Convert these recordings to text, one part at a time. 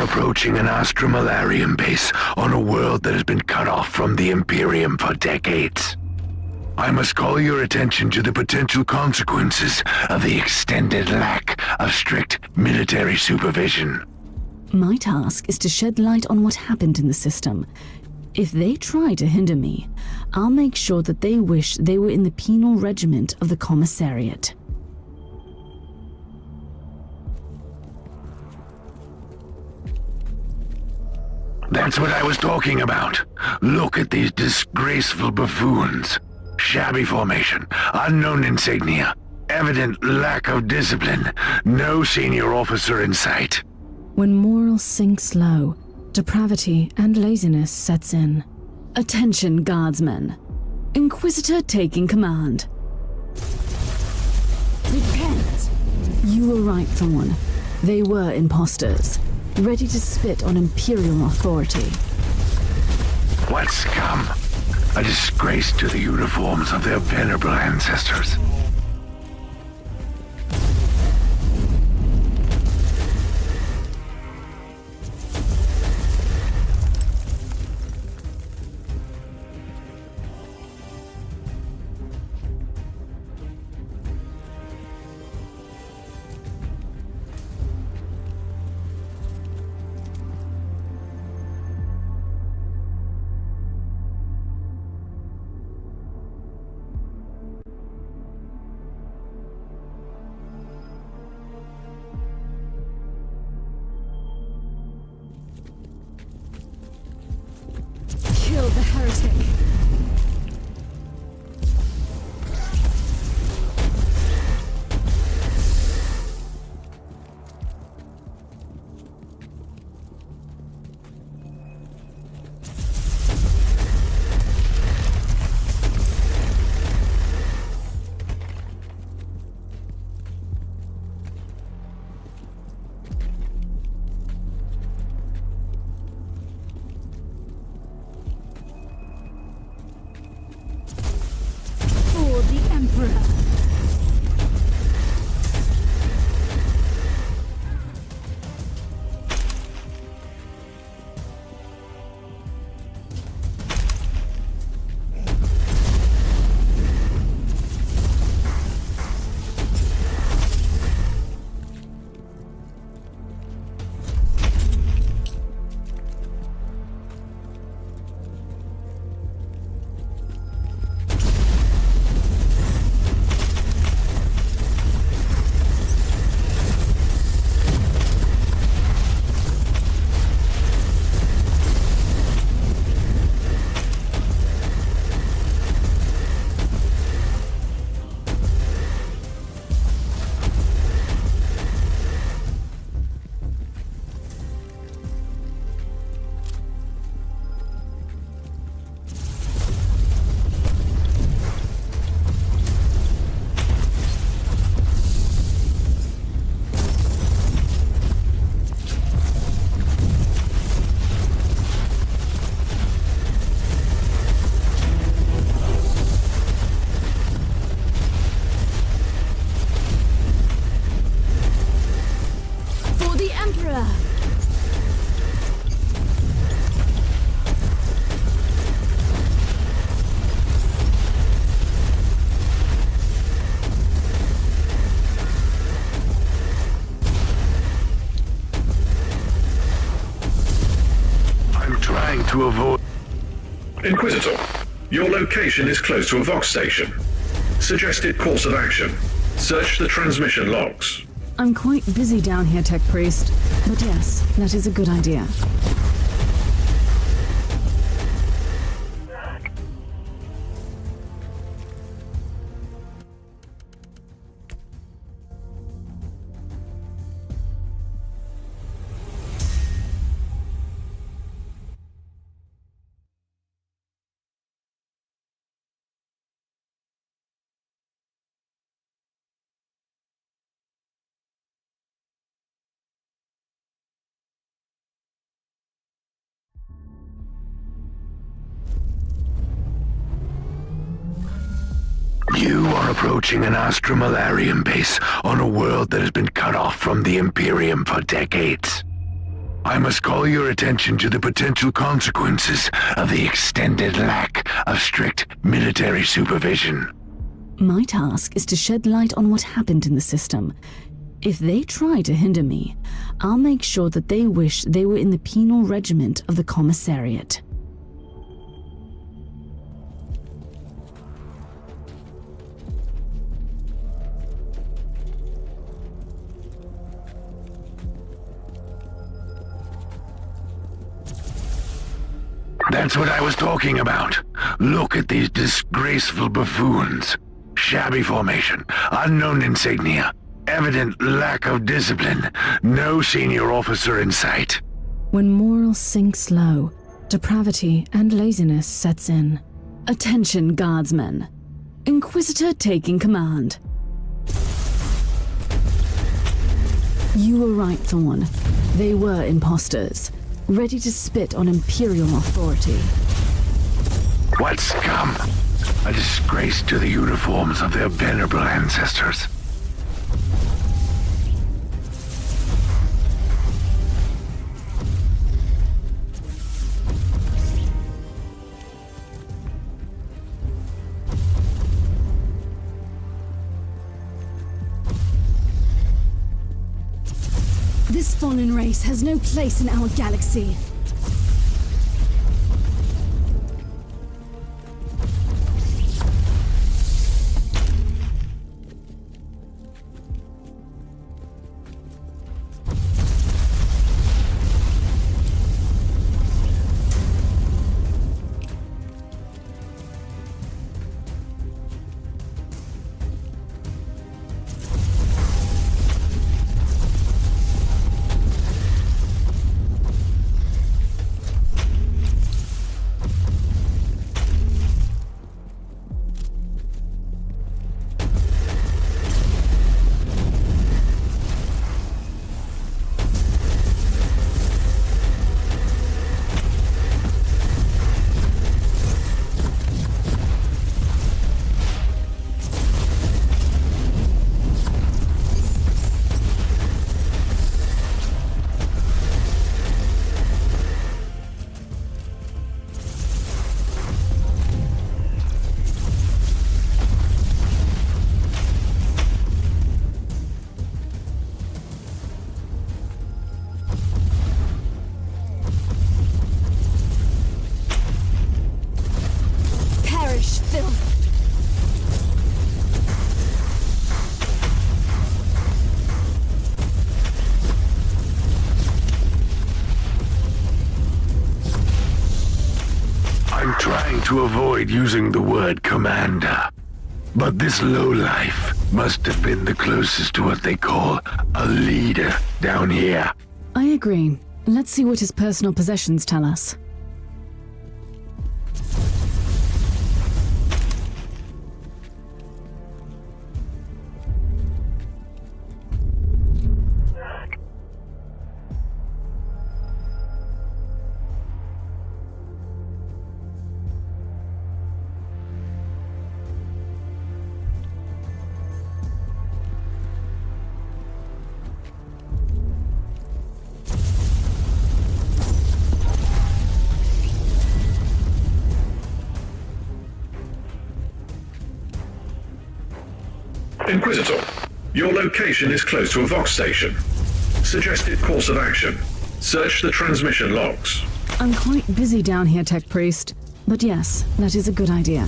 approaching an astromalarian base on a world that has been cut off from the Imperium for decades. I must call your attention to the potential consequences of the extended lack of strict military supervision. My task is to shed light on what happened in the system. If they try to hinder me, I'll make sure that they wish they were in the penal regiment of the Commissariat. That's what I was talking about. Look at these disgraceful buffoons. Shabby formation, unknown insignia, evident lack of discipline, no senior officer in sight. When morals sink low, depravity and laziness sets in. Attention, guardsmen. Inquisitor taking command. Repent! You were right, Thorn. They were imposters, ready to spit on Imperial authority. What scum! A disgrace to the uniforms of their venerable ancestors. Kill the heretic. To avoid... Inquisitor, your location is close to a Vox station. Suggested course of action. Search the transmission logs. I'm quite busy down here, Tech Priest. But yes, that is a good idea. You are approaching an astromalarian base on a world that has been cut off from the Imperium for decades. I must call your attention to the potential consequences of the extended lack of strict military supervision. My task is to shed light on what happened in the system. If they try to hinder me, I'll make sure that they wish they were in the penal regiment of the commissariat. That's what I was talking about. Look at these disgraceful buffoons. Shabby formation, unknown insignia, evident lack of discipline, no senior officer in sight. When morale sinks low, depravity and laziness sets in. Attention, guardsmen. Inquisitor taking command. You were right, Thorn. They were imposters, ready to spit on Imperial authority. What scum! A disgrace to the uniforms of their venerable ancestors. This fallen race has no place in our galaxy. To avoid using the word commander. But this lowlife must have been the closest to what they call a leader down here. I agree. Let's see what his personal possessions tell us. Inquisitor, your location is close to a Vox station. Suggested course of action. Search the transmission logs. I'm quite busy down here, Tech Priest. But yes, that is a good idea.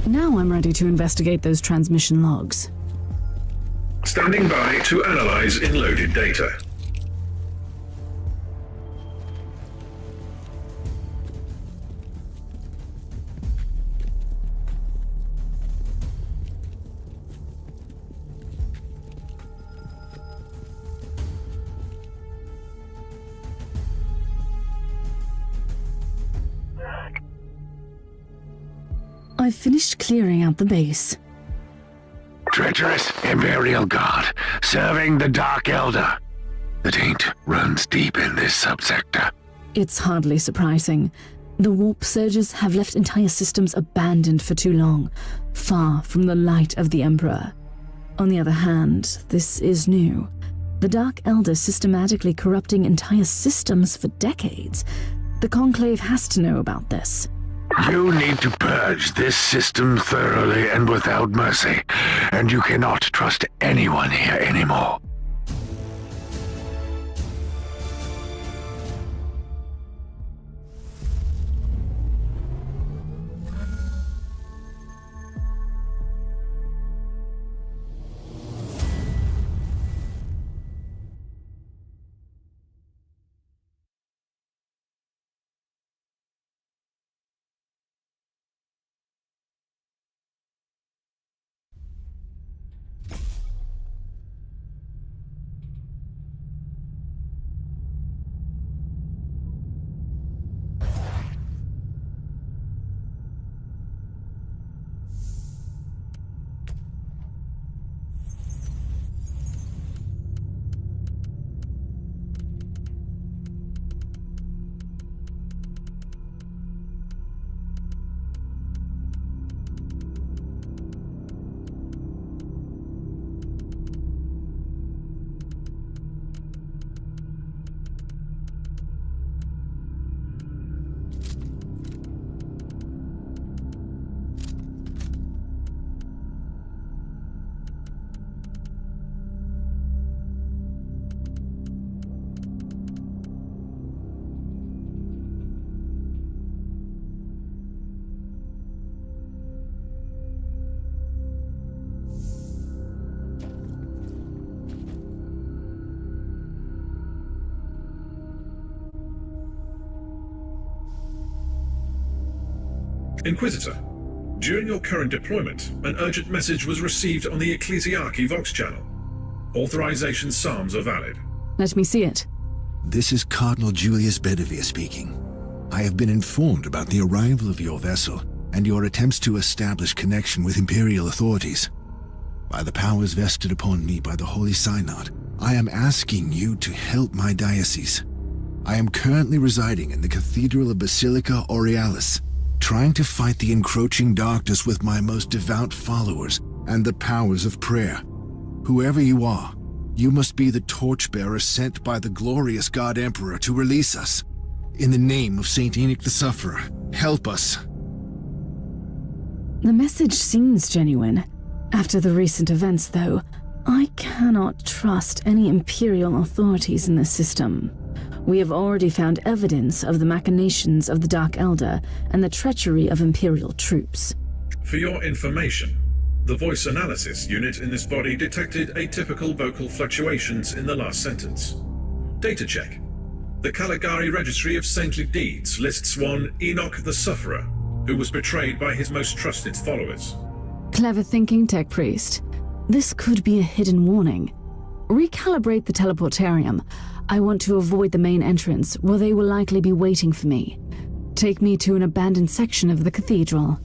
Now I'm ready to investigate those transmission logs. Standing by to analyze in-loaded data. I've finished clearing out the base. Treacherous Imperial Guard, serving the Dark Elder. The taint runs deep in this subsector. It's hardly surprising. The warp surges have left entire systems abandoned for too long, far from the light of the Emperor. On the other hand, this is new. The Dark Elder systematically corrupting entire systems for decades. The Conclave has to know about this. You need to purge this system thoroughly and without mercy, and you cannot trust anyone here anymore. Inquisitor, during your current deployment, an urgent message was received on the Ecclesiarchy Vox channel. Authorization Psalms are valid. Let me see it. This is Cardinal Julius Bedivere speaking. I have been informed about the arrival of your vessel and your attempts to establish connection with Imperial authorities. By the powers vested upon me by the Holy Synod, I am asking you to help my diocese. I am currently residing in the Cathedral of Basilica Aurealis, trying to fight the encroaching darkness with my most devout followers and the powers of prayer. Whoever you are, you must be the torchbearer sent by the glorious God Emperor to release us. In the name of Saint Enoch the Sufferer, help us. The message seems genuine. After the recent events, though, I cannot trust any Imperial authorities in this system. We have already found evidence of the machinations of the Dark Elder and the treachery of Imperial troops. For your information, the voice analysis unit in this body detected atypical vocal fluctuations in the last sentence. Data check. The Caligari Registry of Saintly Deeds lists one Enoch the Sufferer, who was betrayed by his most trusted followers. Clever thinking, Tech Priest. This could be a hidden warning. Recalibrate the teleportarium. I want to avoid the main entrance, where they will likely be waiting for me. Take me to an abandoned section of the cathedral.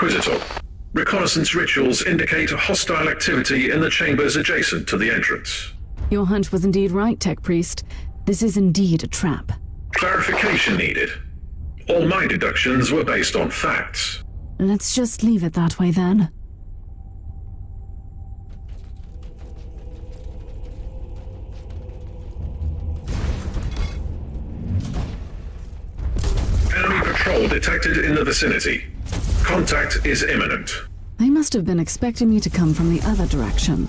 Inquisitor. Reconnaissance rituals indicate hostile activity in the chambers adjacent to the entrance. Your hunch was indeed right, Tech Priest. This is indeed a trap. Clarification needed. All my deductions were based on facts. Let's just leave it that way then. Enemy patrol detected in the vicinity. Contact is imminent. They must have been expecting me to come from the other direction.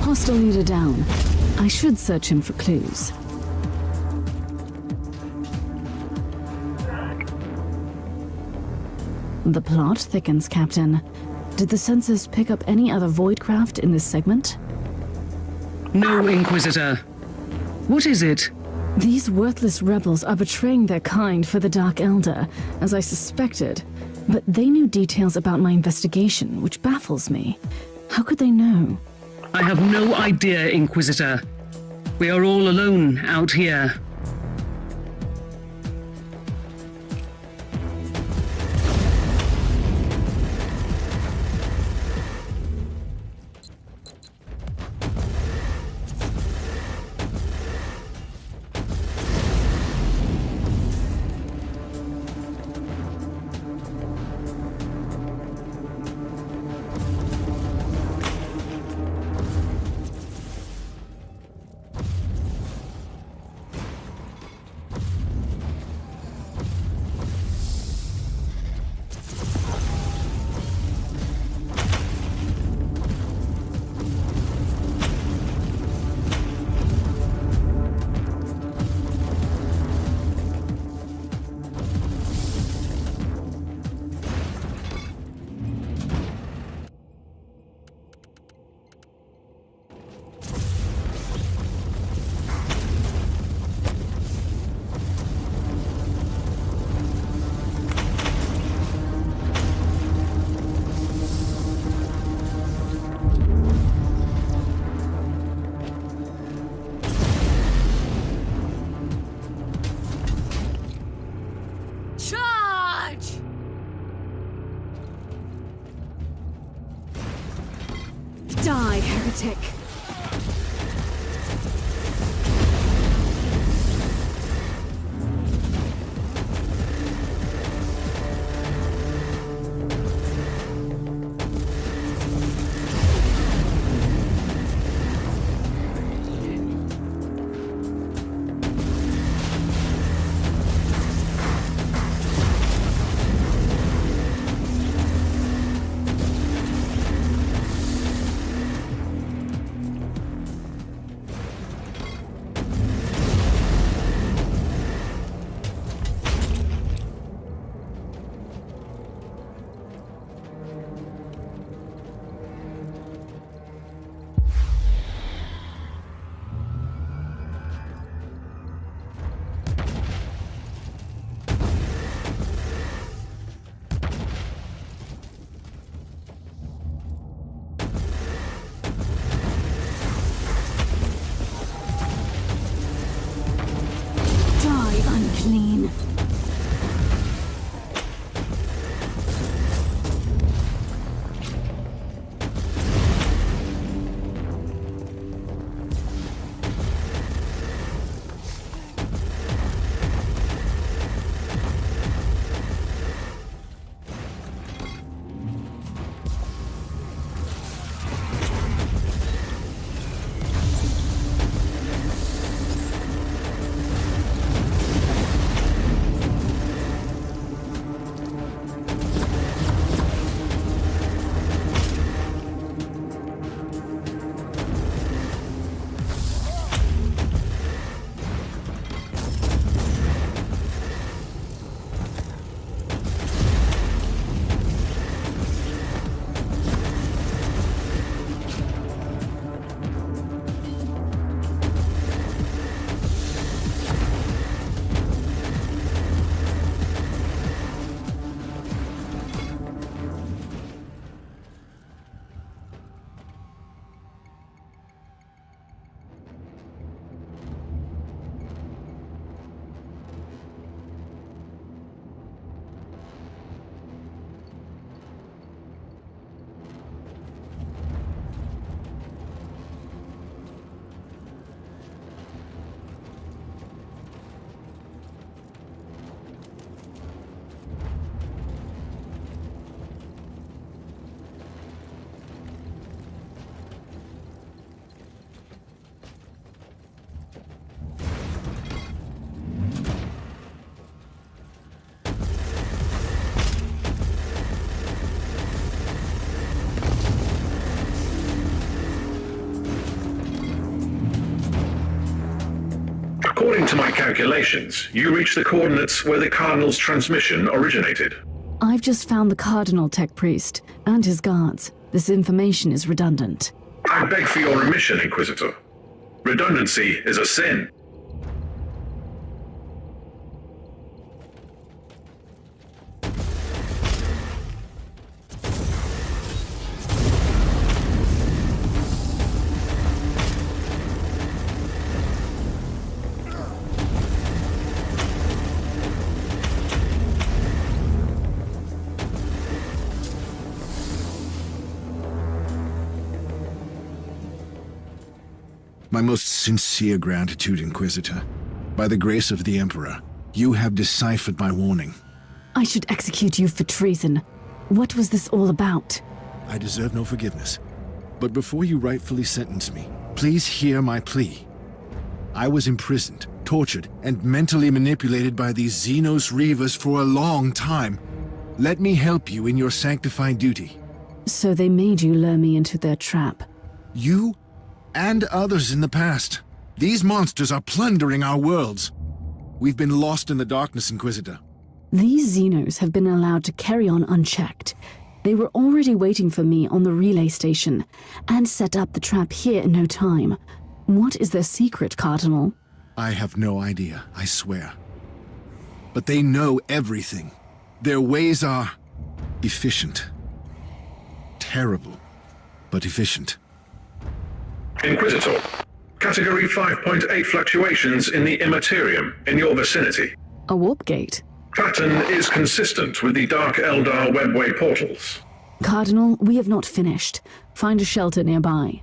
Hostile leader down. I should search him for clues. The plot thickens, Captain. Did the sensors pick up any other voidcraft in this segment? No, Inquisitor. What is it? These worthless rebels are betraying their kind for the Dark Elder, as I suspected. But they knew details about my investigation, which baffles me. How could they know? I have no idea, Inquisitor. We are all alone out here. Die, heretic! According to my calculations, you reached the coordinates where the Cardinal's transmission originated. I've just found the Cardinal Tech Priest and his guards. This information is redundant. I beg for your remission, Inquisitor. Redundancy is a sin. My most sincere gratitude, Inquisitor. By the grace of the Emperor, you have deciphered my warning. I should execute you for treason. What was this all about? I deserve no forgiveness. But before you rightfully sentence me, please hear my plea. I was imprisoned, tortured, and mentally manipulated by these Xenos Reavers for a long time. Let me help you in your sanctifying duty. So they made you lure me into their trap. You and others in the past. These monsters are plundering our worlds. We've been lost in the darkness, Inquisitor. These Xenos have been allowed to carry on unchecked. They were already waiting for me on the relay station and set up the trap here in no time. What is their secret, Cardinal? I have no idea, I swear. But they know everything. Their ways are efficient. Terrible, but efficient. Inquisitor, Category 5.8 fluctuations in the Immaterium in your vicinity. A warp gate. Pattern is consistent with the Dark Eldar webway portals. Cardinal, we have not finished. Find a shelter nearby.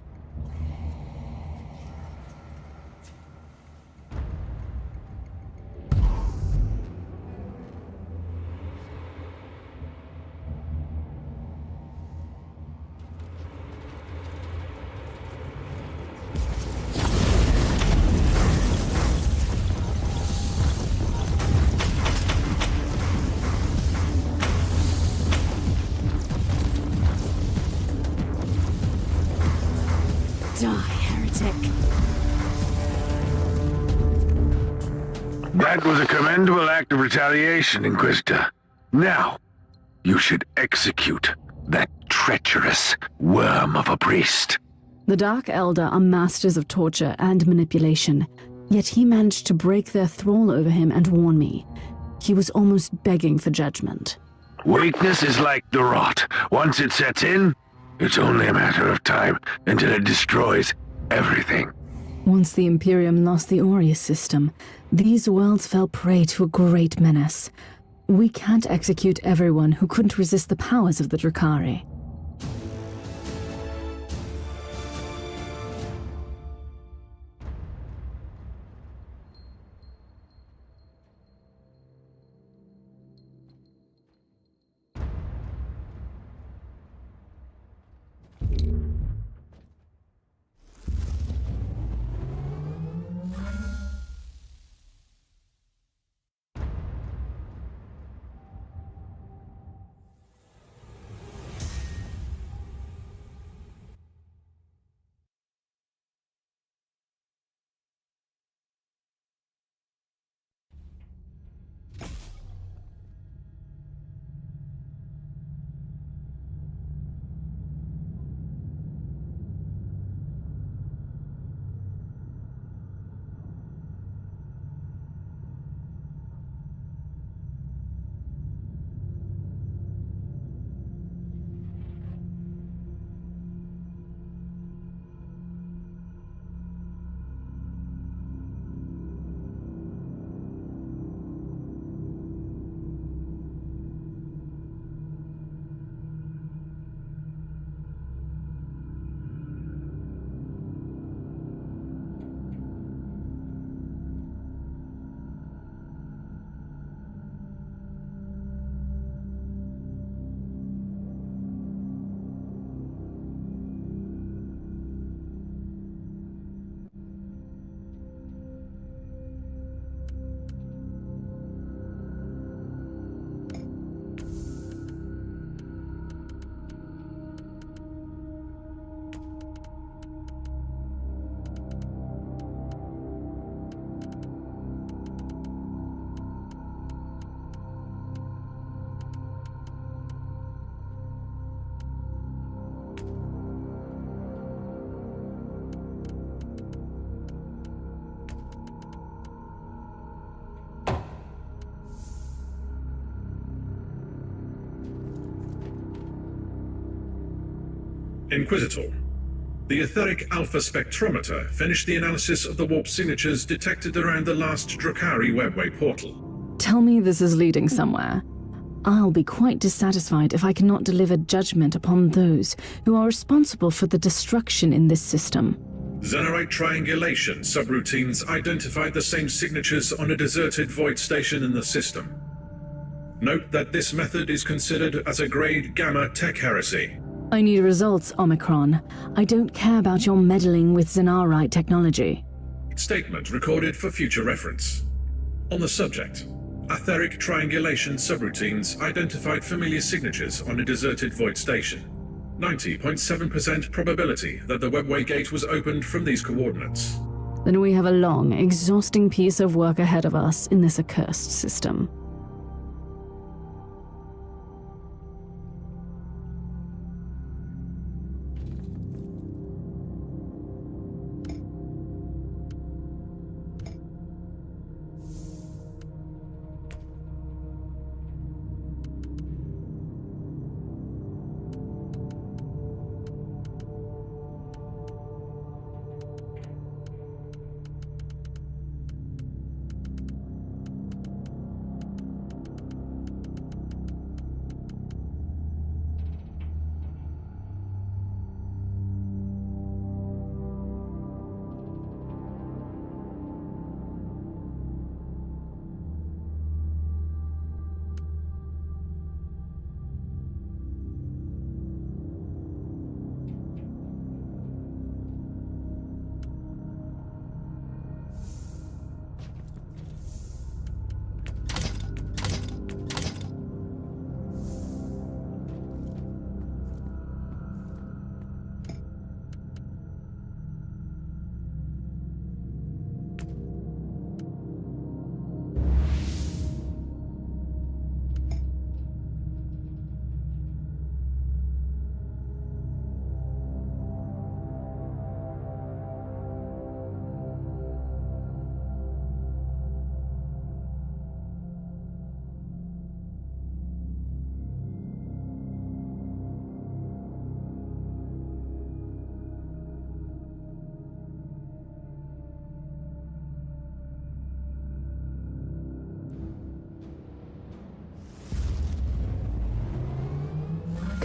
Die, heretic. That was a commendable act of retaliation, Inquisitor. Now, you should execute that treacherous worm of a priest. The Dark Eldar are masters of torture and manipulation, yet he managed to break their thrall over him and warn me. He was almost begging for judgment. Weakness is like the rot. Once it sets in, it's only a matter of time until it destroys everything. Once the Imperium lost the Aureus system, these worlds fell prey to a great menace. We can't execute everyone who couldn't resist the powers of the Drakari. Inquisitor. The etheric alpha spectrometer finished the analysis of the warp signatures detected around the last Drukhari webway portal. Tell me this is leading somewhere. I'll be quite dissatisfied if I cannot deliver judgment upon those who are responsible for the destruction in this system. Xenorite triangulation subroutines identified the same signatures on a deserted void station in the system. Note that this method is considered as a grade Gamma tech heresy. I need results, Omicron. I don't care about your meddling with Xenarite technology. Statement recorded for future reference. On the subject, etheric triangulation subroutines identified familiar signatures on a deserted void station. 90.7% probability that the webway gate was opened from these coordinates. Then we have a long, exhausting piece of work ahead of us in this accursed system.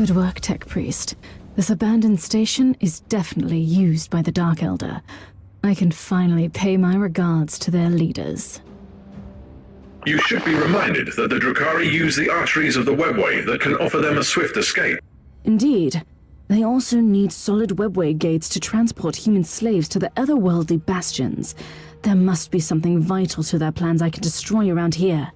Good work, Tech Priest. This abandoned station is definitely used by the Dark Elder. I can finally pay my regards to their leaders. You should be reminded that the Drukhari use the arteries of the webway that can offer them a swift escape. Indeed. They also need solid webway gates to transport human slaves to the otherworldly bastions. There must be something vital to their plans I can destroy around here.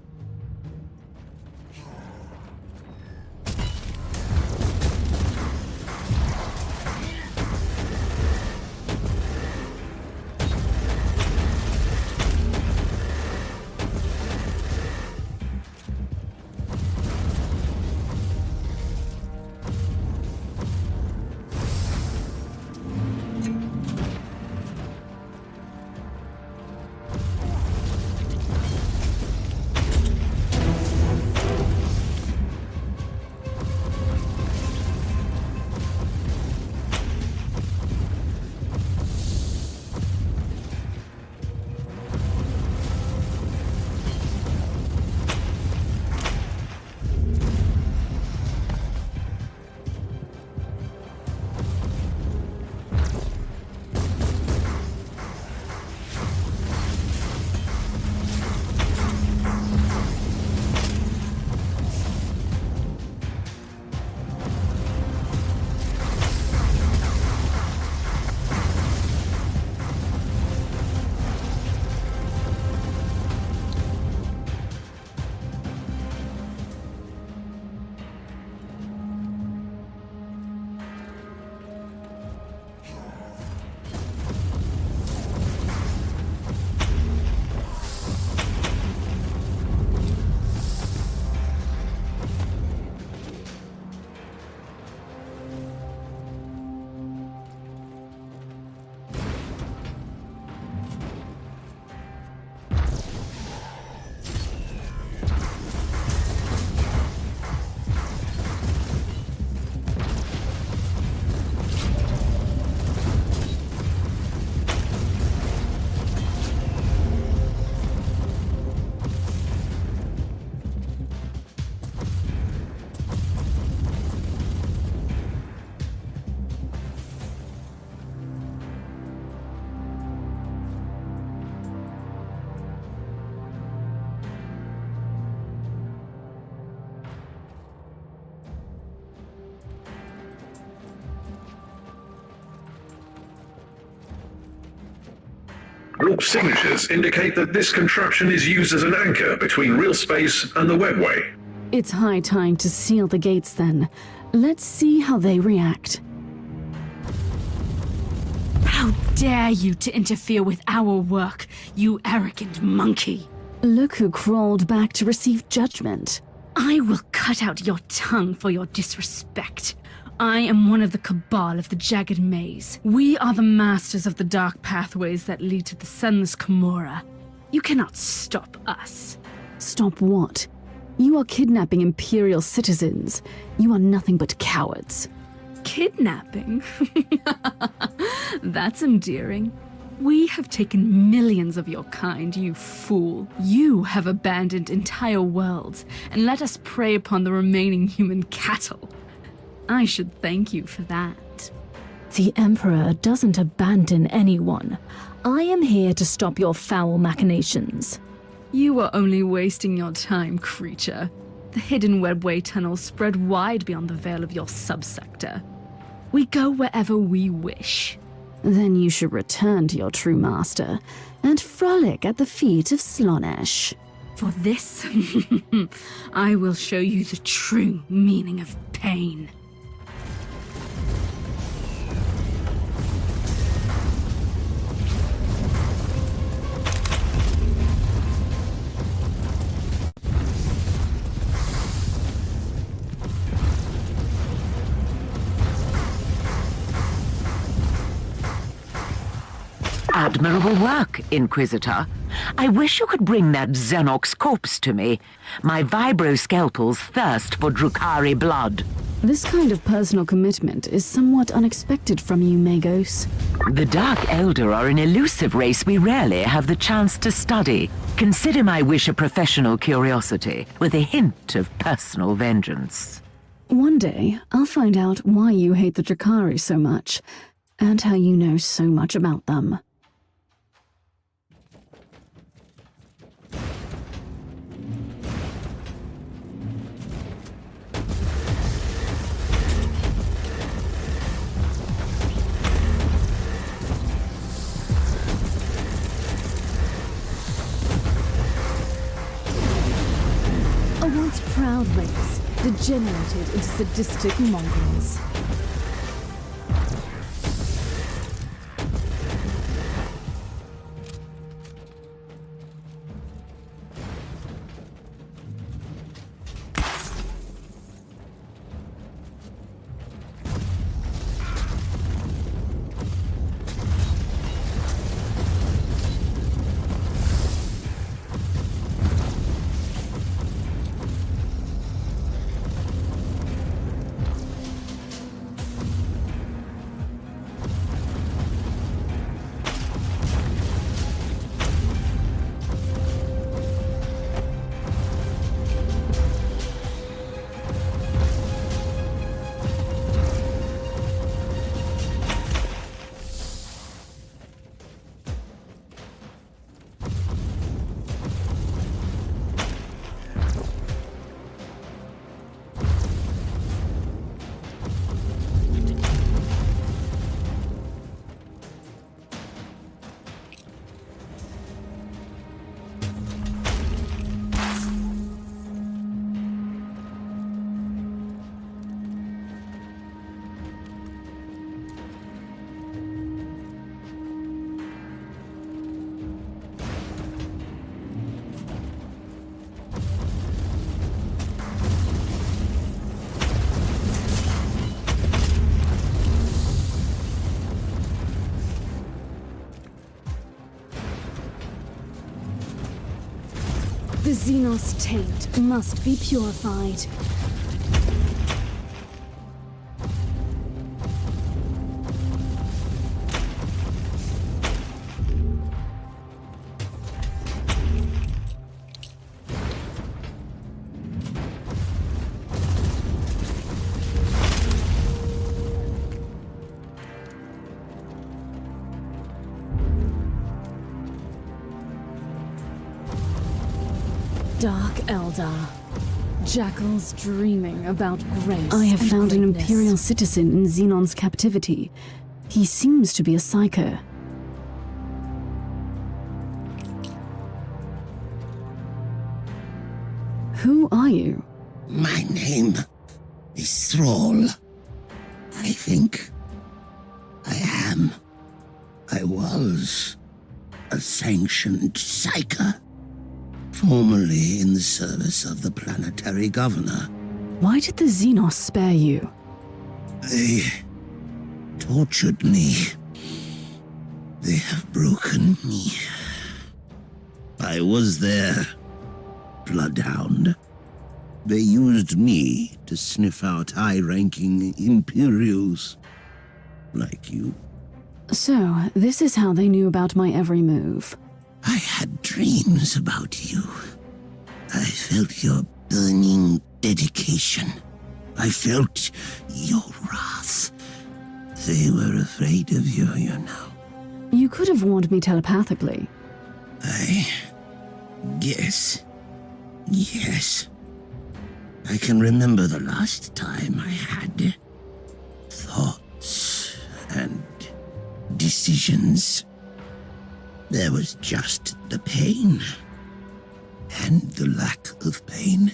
warp signatures indicate that this contraption is used as an anchor between real space and the webway. It's high time to seal the gates then. Let's see how they react. How dare you to interfere with our work, you arrogant monkey! Look who crawled back to receive judgment. I will cut out your tongue for your disrespect. I am one of the cabal of the Jagged Maze. We are the masters of the dark pathways that lead to the Sunless Camorra. You cannot stop us. Stop what? You are kidnapping Imperial citizens. You are nothing but cowards. Kidnapping? That's endearing. We have taken millions of your kind, you fool. You have abandoned entire worlds and let us prey upon the remaining human cattle. I should thank you for that. The Emperor doesn't abandon anyone. I am here to stop your foul machinations. You are only wasting your time, creature. The hidden webway tunnels spread wide beyond the veil of your subsector. We go wherever we wish. Then you should return to your true master and frolic at the feet of Slaanesh. For this, I will show you the true meaning of pain. Admirable work, Inquisitor. I wish you could bring that Xenox corpse to me. My vibro-scalpels thirst for Drukhari blood. This kind of personal commitment is somewhat unexpected from you, Magos. The Dark Elder are an elusive race we rarely have the chance to study. Consider my wish a professional curiosity, with a hint of personal vengeance. One day, I'll find out why you hate the Drukhari so much, and how you know so much about them. A once proud race degenerated into sadistic mongrels. The Xenos taint must be purified. Dark Eldar. Jackals dreaming about grace. I have found an Imperial citizen in Xenon's captivity. He seems to be a psycho. Who are you? My name is Thrall. I think I am. I was a sanctioned psyker, formerly in the service of the planetary governor. Why did the Xenos spare you? They tortured me. They have broken me. I was their bloodhound. They used me to sniff out high-ranking Imperials like you. So, this is how they knew about my every move. I had dreams about you. I felt your burning dedication. I felt your wrath. They were afraid of you, you know. You could have warned me telepathically. I guess. Yes. I can remember the last time I had thoughts and decisions. There was just the pain and the lack of pain.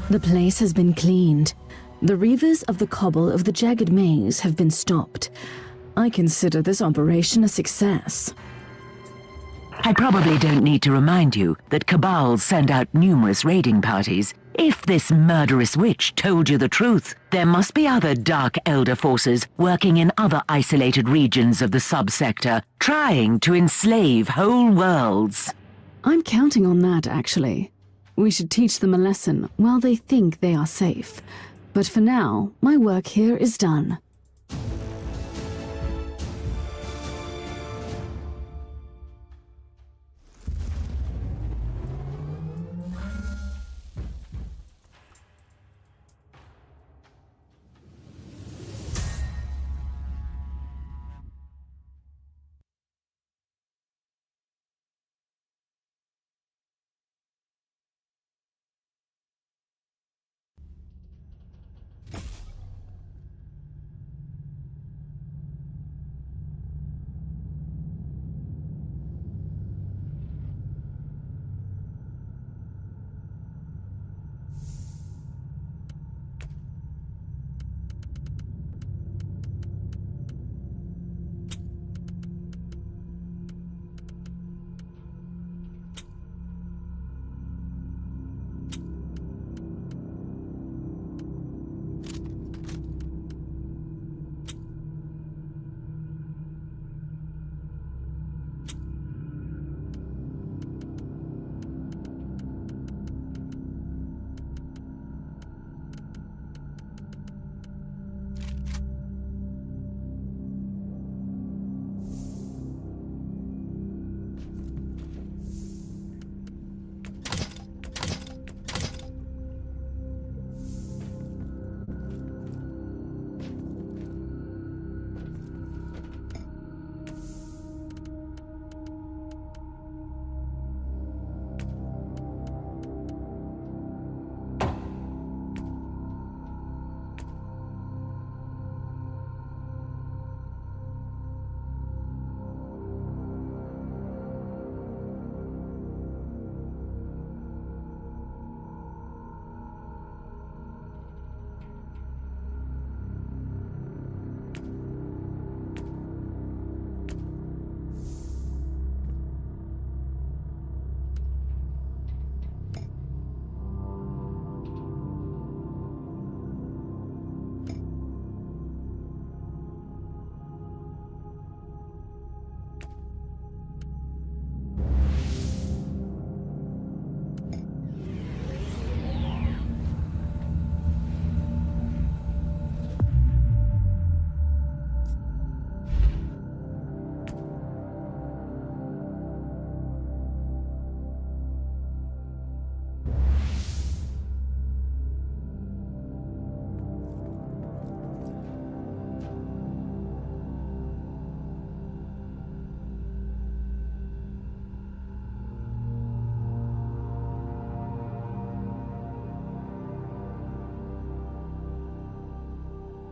The place has been cleaned. The reavers of the cobble of the Jagged Maze have been stopped. I consider this operation a success. I probably don't need to remind you that Cabals send out numerous raiding parties. If this murderous witch told you the truth, there must be other Dark Elder forces working in other isolated regions of the subsector, trying to enslave whole worlds. I'm counting on that, actually. We should teach them a lesson while they think they are safe. But for now, my work here is done.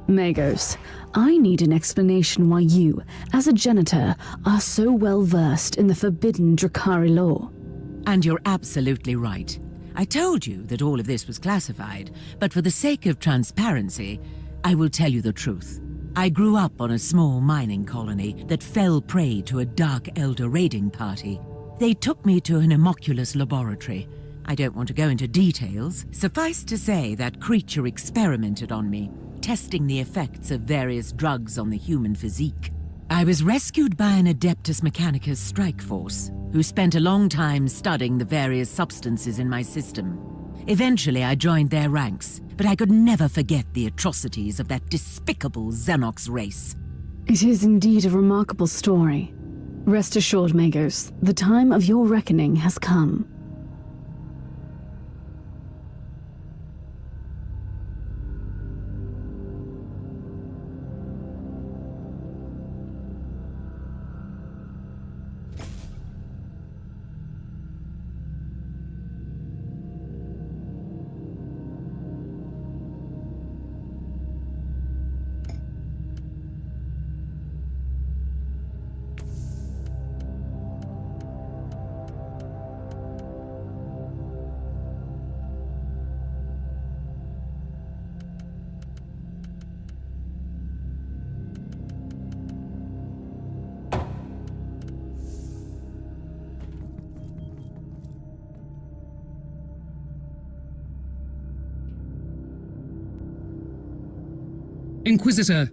Magos, I need an explanation why you, as a janitor, are so well versed in the forbidden Drakari law. And you're absolutely right. I told you that all of this was classified, but for the sake of transparency, I will tell you the truth. I grew up on a small mining colony that fell prey to a Dark Elder raiding party. They took me to an homunculus laboratory. I don't want to go into details. Suffice to say that creature experimented on me, testing the effects of various drugs on the human physique. I was rescued by an Adeptus Mechanicus strike force, who spent a long time studying the various substances in my system. Eventually I joined their ranks, but I could never forget the atrocities of that despicable Xenos race. It is indeed a remarkable story. Rest assured, Magos, the time of your reckoning has come. Inquisitor,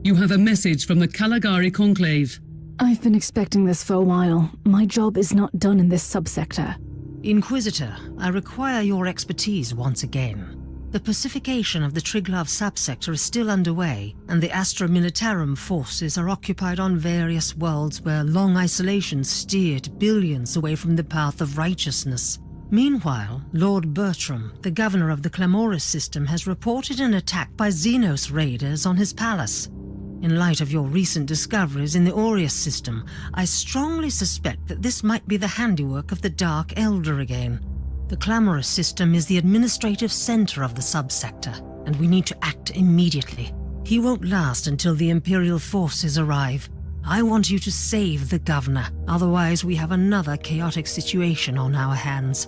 you have a message from the Caligari Conclave. I've been expecting this for a while. My job is not done in this subsector. Inquisitor, I require your expertise once again. The pacification of the Triglav subsector is still underway, and the Astra Militarum forces are occupied on various worlds where long isolation steered billions away from the path of righteousness. Meanwhile, Lord Bertram, the governor of the Clamoris system, has reported an attack by Xenos raiders on his palace. In light of your recent discoveries in the Aureus system, I strongly suspect that this might be the handiwork of the Dark Elder again. The Clamoris system is the administrative center of the subsector, and we need to act immediately. He won't last until the Imperial forces arrive. I want you to save the governor, otherwise we have another chaotic situation on our hands.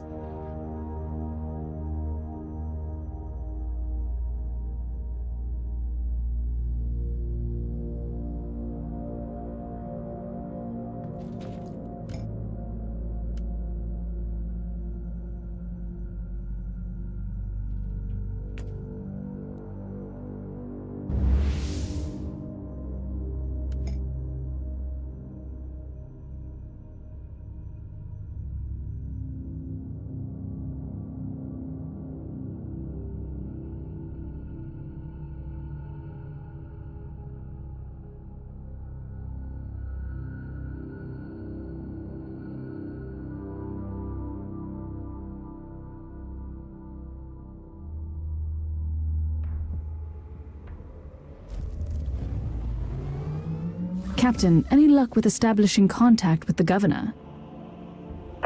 Captain, any luck with establishing contact with the governor?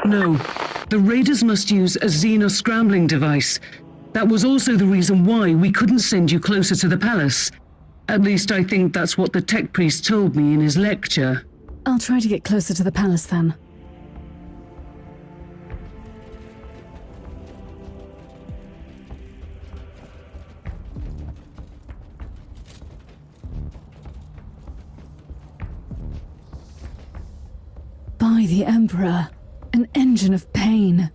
No. The raiders must use a Xenos scrambling device. That was also the reason why we couldn't send you closer to the palace. At least I think that's what the tech priest told me in his lecture. I'll try to get closer to the palace then. By the Emperor, an engine of pain.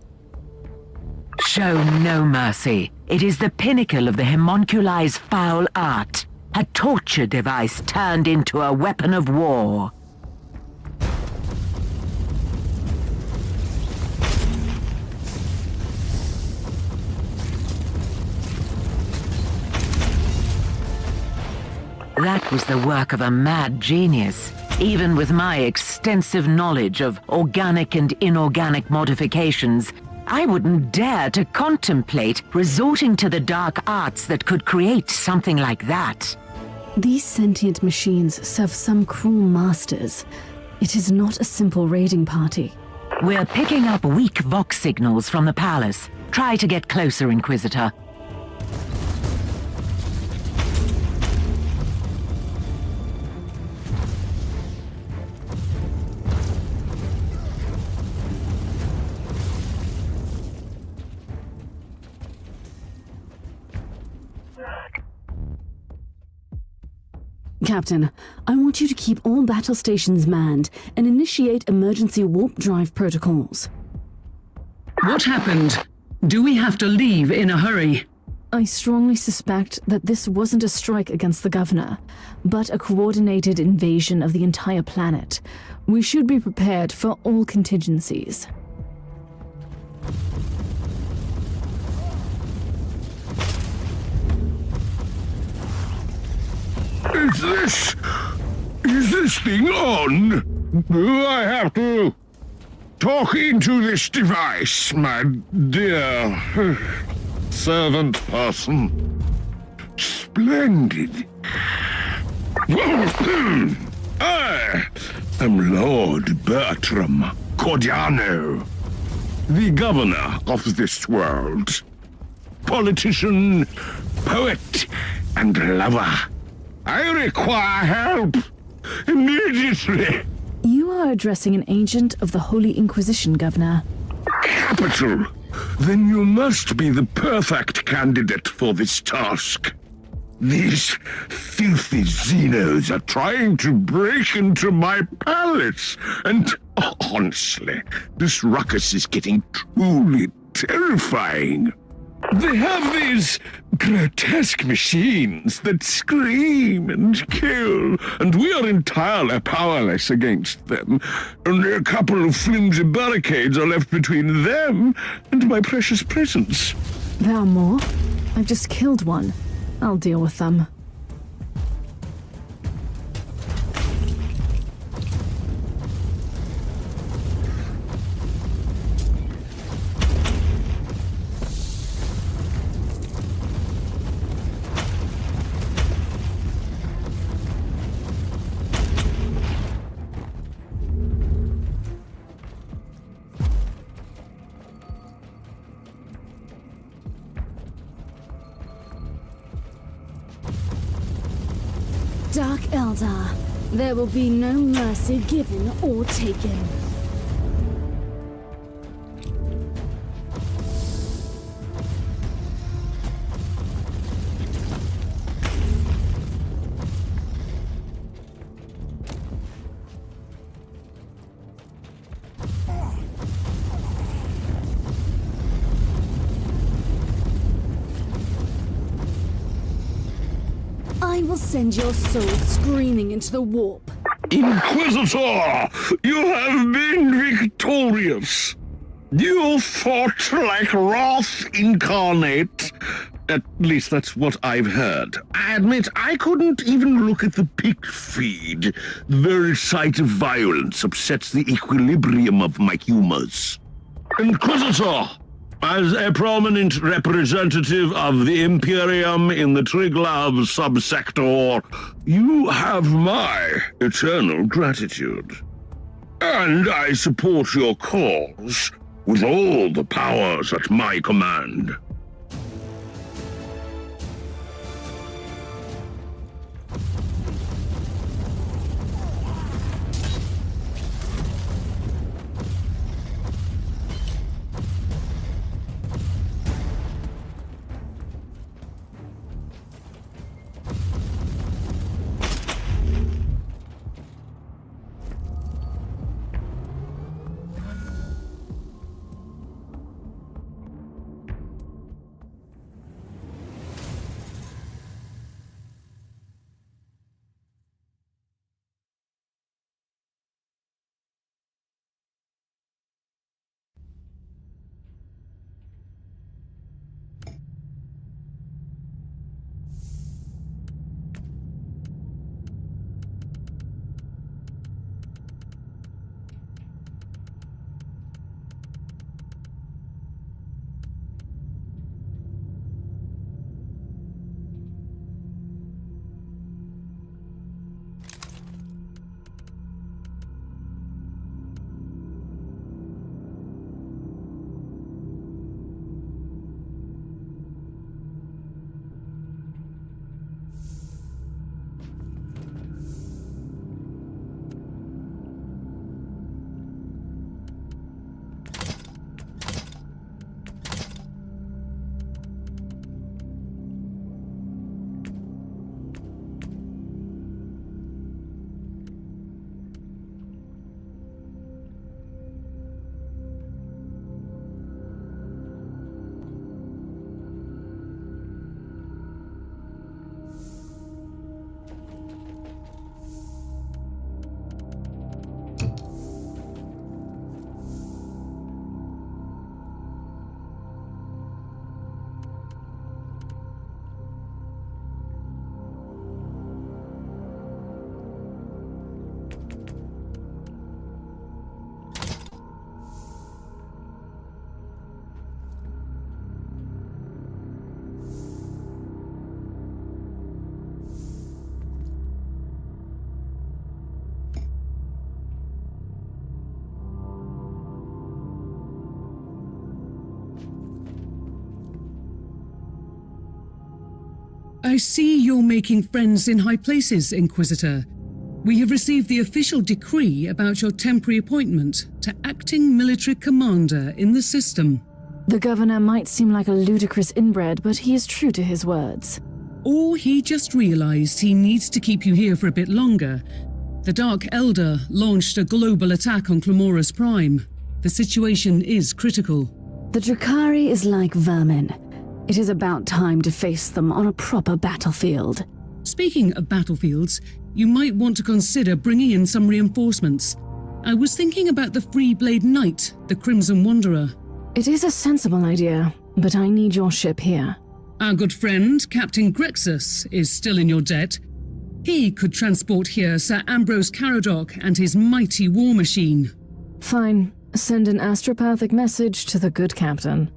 Show no mercy. It is the pinnacle of the homunculi's foul art. A torture device turned into a weapon of war. That was the work of a mad genius. Even with my extensive knowledge of organic and inorganic modifications, I wouldn't dare to contemplate resorting to the dark arts that could create something like that. These sentient machines serve some cruel masters. It is not a simple raiding party. We're picking up weak Vox signals from the palace. Try to get closer, Inquisitor. Captain, I want you to keep all battle stations manned and initiate emergency warp drive protocols. What happened? Do we have to leave in a hurry? I strongly suspect that this wasn't a strike against the governor, but a coordinated invasion of the entire planet. We should be prepared for all contingencies. Is this thing on? Do I have to talk into this device, my dear servant person? Splendid. I am Lord Bertram Cordiano, the governor of this world. Politician, poet, and lover. I require help immediately. You are addressing an agent of the Holy Inquisition, Governor. Capital. Then you must be the perfect candidate for this task. These filthy Xenos are trying to break into my palace, and honestly, this ruckus is getting truly terrifying. They have these grotesque machines that scream and kill, and we are entirely powerless against them. Only a couple of flimsy barricades are left between them and my precious presence. There are more? I've just killed one. I'll deal with them. Dark Eldar, there will be no mercy given or taken. I will send your soul screaming into the warp. Inquisitor, you have been victorious. You fought like Wrath incarnate. At least that's what I've heard. I admit I couldn't even look at the pick feed. The very sight of violence upsets the equilibrium of my humors. Inquisitor, as a prominent representative of the Imperium in the Triglav subsector, you have my eternal gratitude. And I support your cause with all the powers at my command. I see you're making friends in high places, Inquisitor. We have received the official decree about your temporary appointment to acting military commander in the system. The governor might seem like a ludicrous inbred, but he is true to his words. Or he just realized he needs to keep you here for a bit longer. The Dark Elder launched a global attack on Clamora's Prime. The situation is critical. The Drakari is like vermin. It is about time to face them on a proper battlefield. Speaking of battlefields, you might want to consider bringing in some reinforcements. I was thinking about the Freeblade Knight, the Crimson Wanderer. It is a sensible idea, but I need your ship here. Our good friend, Captain Grexus, is still in your debt. He could transport here Sir Ambrose Caradoc and his mighty war machine. Fine. Send an astropathic message to the good captain.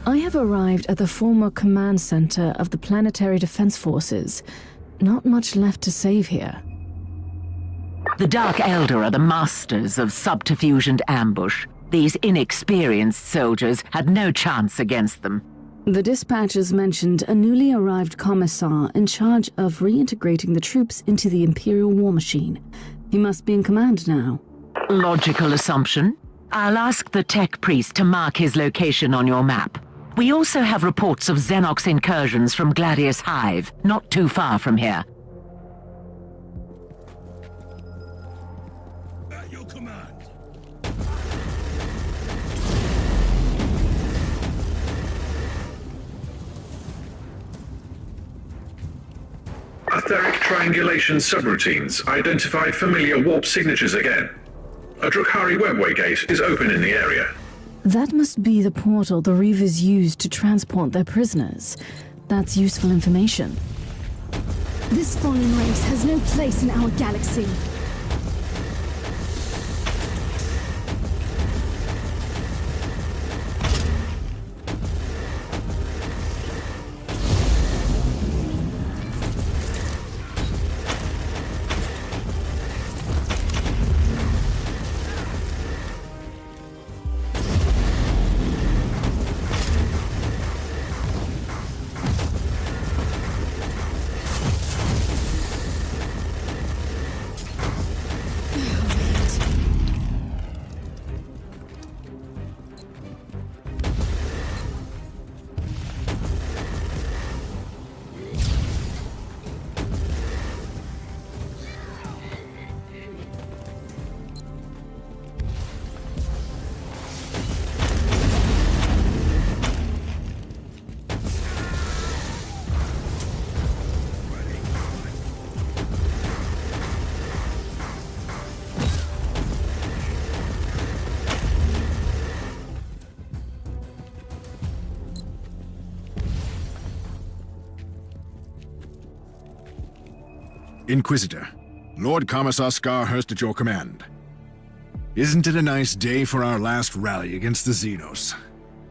I have arrived at the former command center of the Planetary Defense Forces. Not much left to save here. The Dark Elder are the masters of subterfuge and ambush. These inexperienced soldiers had no chance against them. The dispatches mentioned a newly arrived commissar in charge of reintegrating the troops into the Imperial war machine. He must be in command now. Logical assumption. I'll ask the tech priest to mark his location on your map. We also have reports of Xenox incursions from Gladius Hive, not too far from here. At your command. Etheric triangulation subroutines identify familiar warp signatures again. A Drakari webway gate is open in the area. That must be the portal the Reavers used to transport their prisoners. That's useful information. This fallen race has no place in our galaxy. Inquisitor, Lord Commissar Scarhurst at your command. Isn't it a nice day for our last rally against the Xenos?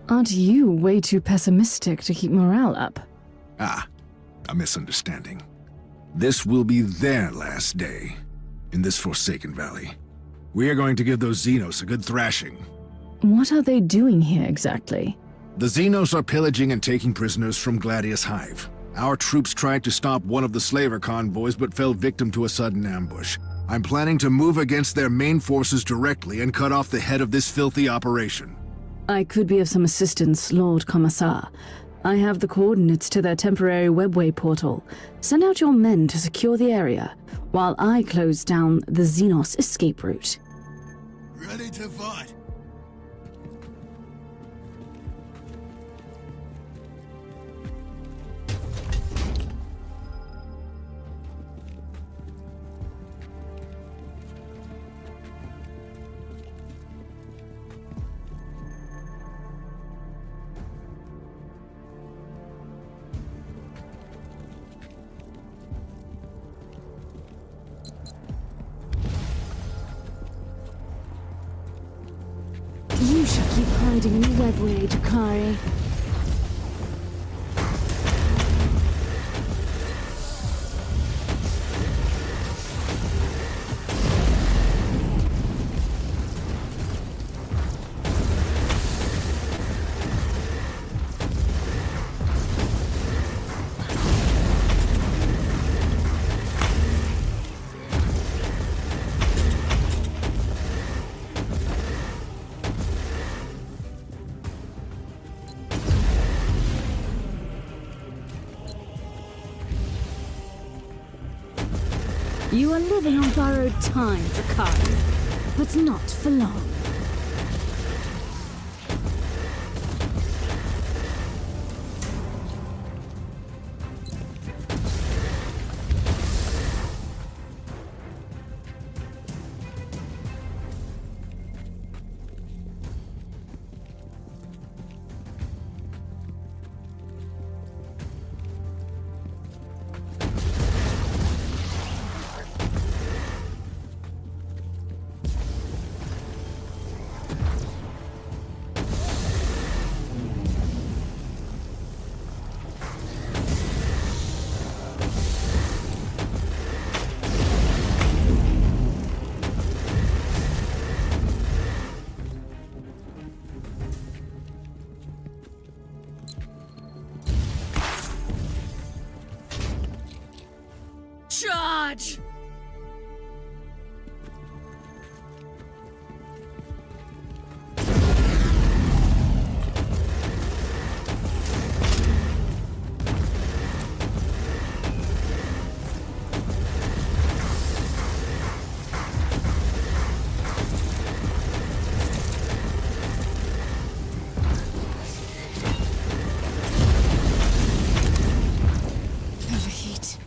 Aren't you way too pessimistic to keep morale up? Ah, a misunderstanding. This will be their last day in this Forsaken Valley. We are going to give those Xenos a good thrashing. What are they doing here exactly? The Xenos are pillaging and taking prisoners from Gladius Hive. Our troops tried to stop one of the slaver convoys but fell victim to a sudden ambush. I'm planning to move against their main forces directly and cut off the head of this filthy operation. I could be of some assistance, Lord Commissar. I have the coordinates to their temporary webway portal. Send out your men to secure the area, while I close down the Xenos escape route. Ready to fight. hiding in the webway, Dakari. You are living on borrowed time, Dakari, but not for long. Charge! Overheat.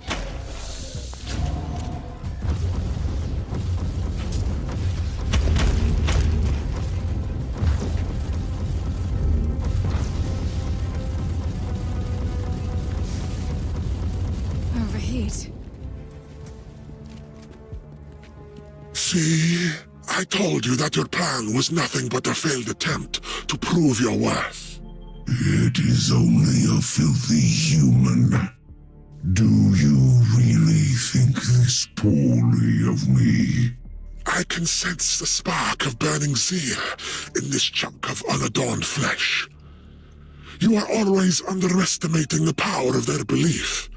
Overheat. See? I told you that your plan was nothing but a failed attempt to prove your worth. It is only a filthy human. Do you really think this poorly of me? I can sense the spark of burning zeal in this chunk of unadorned flesh. You are always underestimating the power of their belief.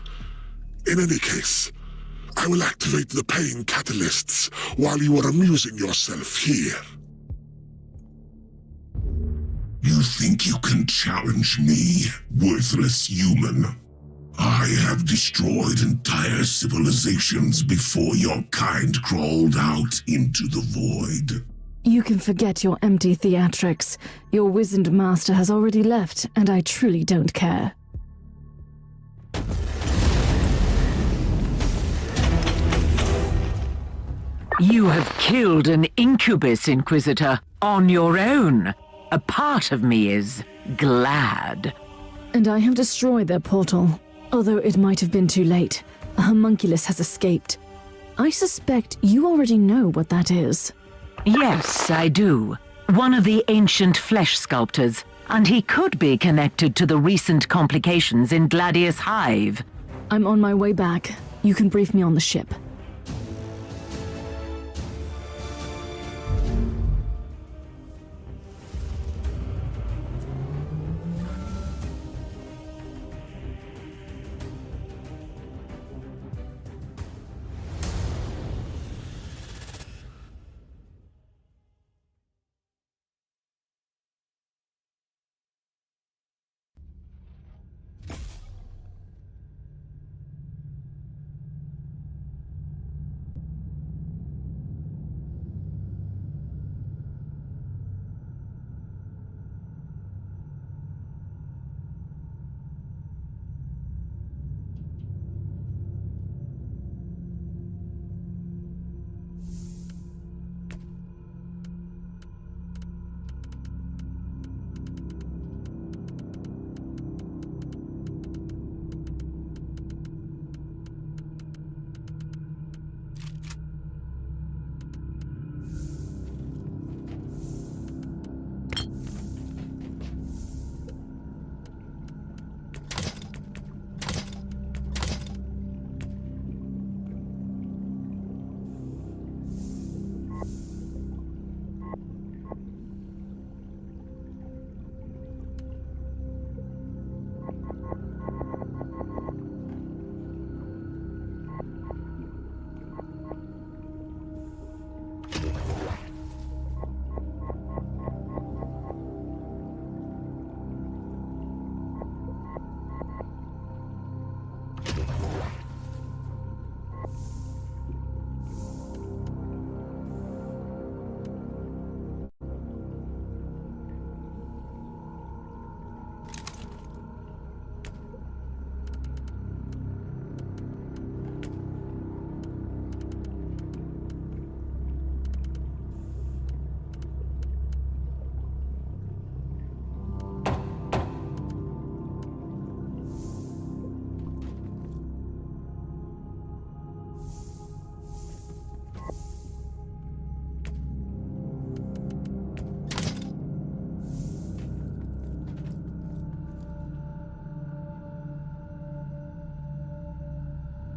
In any case, I will activate the pain catalysts while you are amusing yourself here. You think you can challenge me, worthless human? I have destroyed entire civilizations before your kind crawled out into the void. You can forget your empty theatrics. Your wizened master has already left, and I truly don't care. You have killed an incubus, Inquisitor, on your own. A part of me is glad. And I have destroyed their portal. Although it might have been too late, a homunculus has escaped. I suspect you already know what that is. Yes, I do. One of the ancient flesh sculptors, and he could be connected to the recent complications in Gladius Hive. I'm on my way back. You can brief me on the ship.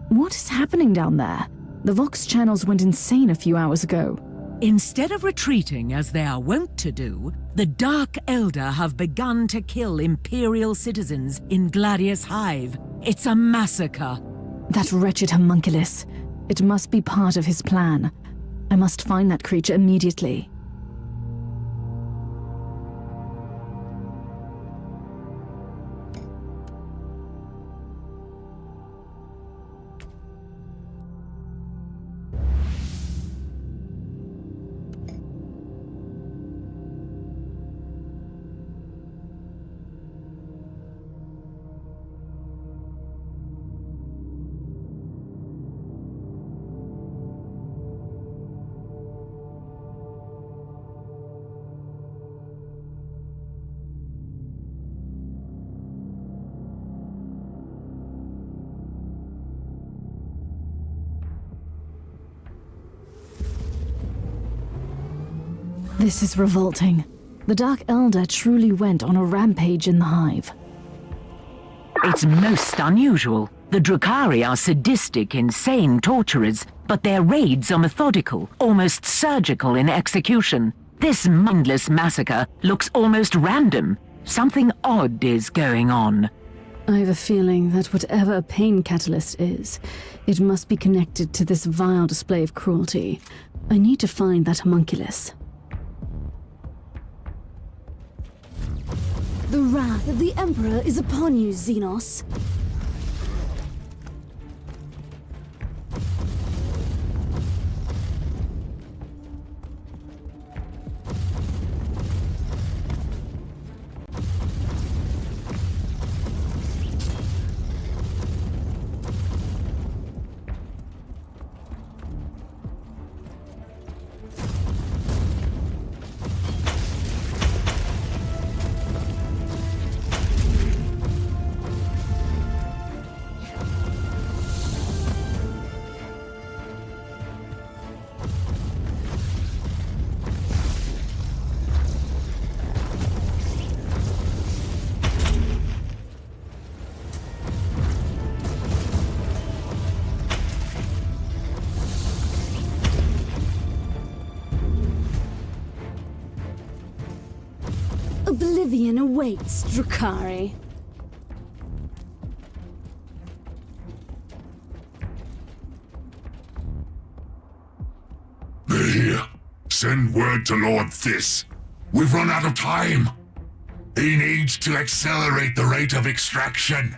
What is happening down there? The Vox channels went insane a few hours ago. Instead of retreating as they are wont to do, the Dark Elder have begun to kill Imperial citizens in Gladius Hive. It's a massacre. That wretched homunculus. It must be part of his plan. I must find that creature immediately. This is revolting. The Dark Elder truly went on a rampage in the Hive. It's most unusual. The Drukhari are sadistic, insane torturers, but their raids are methodical, almost surgical in execution. This mindless massacre looks almost random. Something odd is going on. I have a feeling that whatever a pain catalyst is, it must be connected to this vile display of cruelty. I need to find that homunculus. The wrath of the Emperor is upon you, Xenos. Oblivion awaits, Drukhari. They're here. Send word to Lord Thys. We've run out of time. He needs to accelerate the rate of extraction.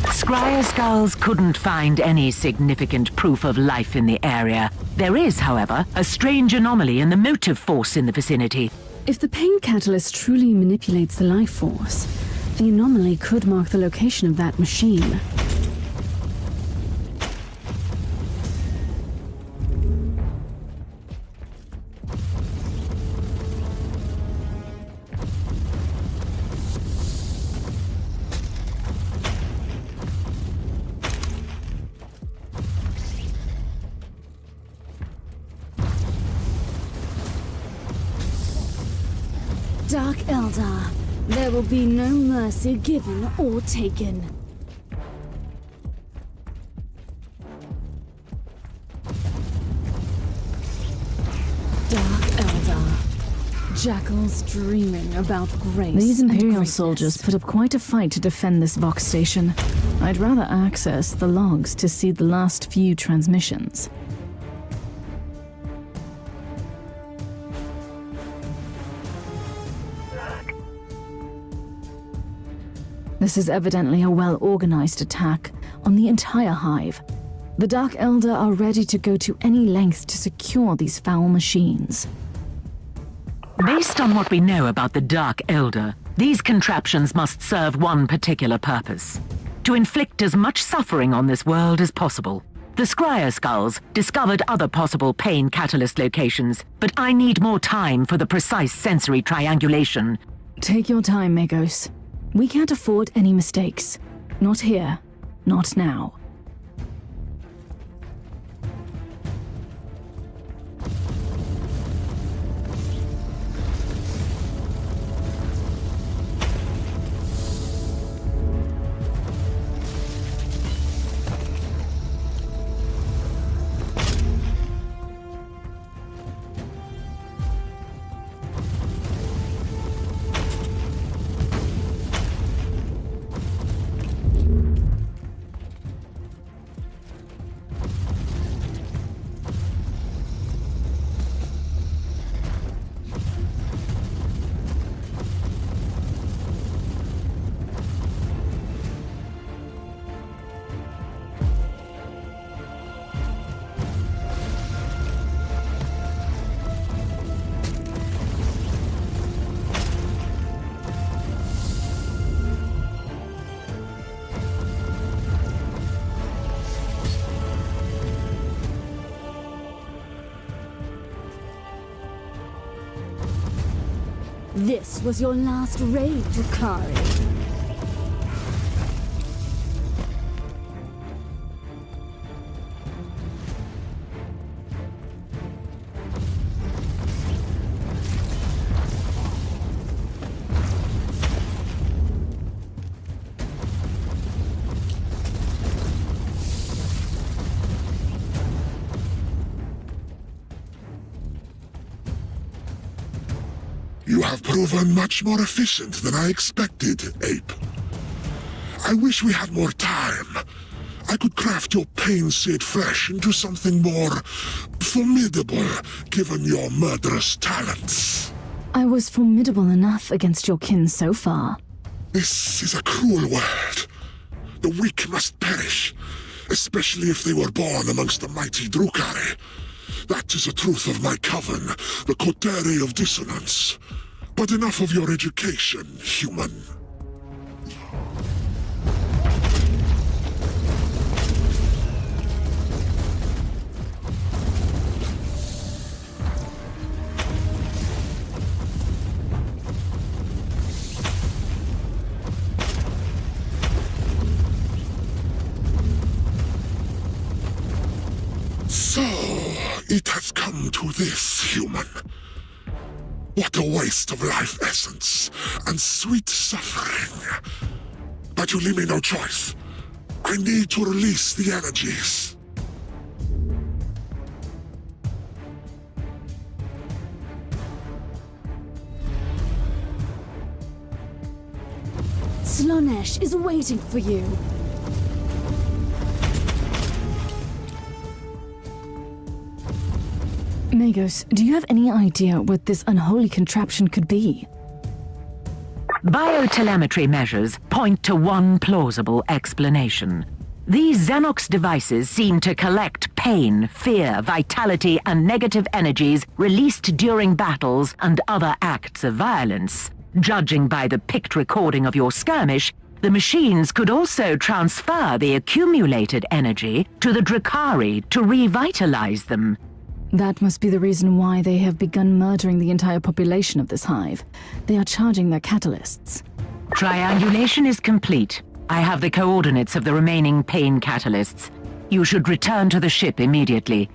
Scryer Skulls couldn't find any significant proof of life in the area. There is, however, a strange anomaly in the motive force in the vicinity. If the pain catalyst truly manipulates the life force, the anomaly could mark the location of that machine. Dark Elder, there will be no mercy given or taken. Dark Elder, jackals dreaming about grace. These and Imperial greatness. soldiers put up quite a fight to defend this Vox station. I'd rather access the logs to see the last few transmissions. This is evidently a well-organized attack on the entire Hive. The Dark Elder are ready to go to any length to secure these foul machines. Based on what we know about the Dark Elder, these contraptions must serve one particular purpose: to inflict as much suffering on this world as possible. The Scryer Skulls discovered other possible pain catalyst locations, but I need more time for the precise sensory triangulation. Take your time, Magos. We can't afford any mistakes. Not here. Not now. This was your last raid, Drakari. You have proven much more efficient than I expected, Ape. I wish we had more time. I could craft your pain-seared flesh into something more formidable, given your murderous talents. I was formidable enough against your kin so far. This is a cruel world. The weak must perish, especially if they were born amongst the mighty Drukhari. That is the truth of my coven, the Coterie of Dissonance. But enough of your education, human. So, it has come to this, human. What a waste of life essence and sweet suffering. But you leave me no choice. I need to release the energies. Slaanesh is waiting for you. Magos, do you have any idea what this unholy contraption could be? Biotelemetry measures point to one plausible explanation. These Xenox devices seem to collect pain, fear, vitality, and negative energies released during battles and other acts of violence. Judging by the picked recording of your skirmish, the machines could also transfer the accumulated energy to the Drukhari to revitalize them. That must be the reason why they have begun murdering the entire population of this hive. They are charging their catalysts. Triangulation is complete. I have the coordinates of the remaining pain catalysts. You should return to the ship immediately.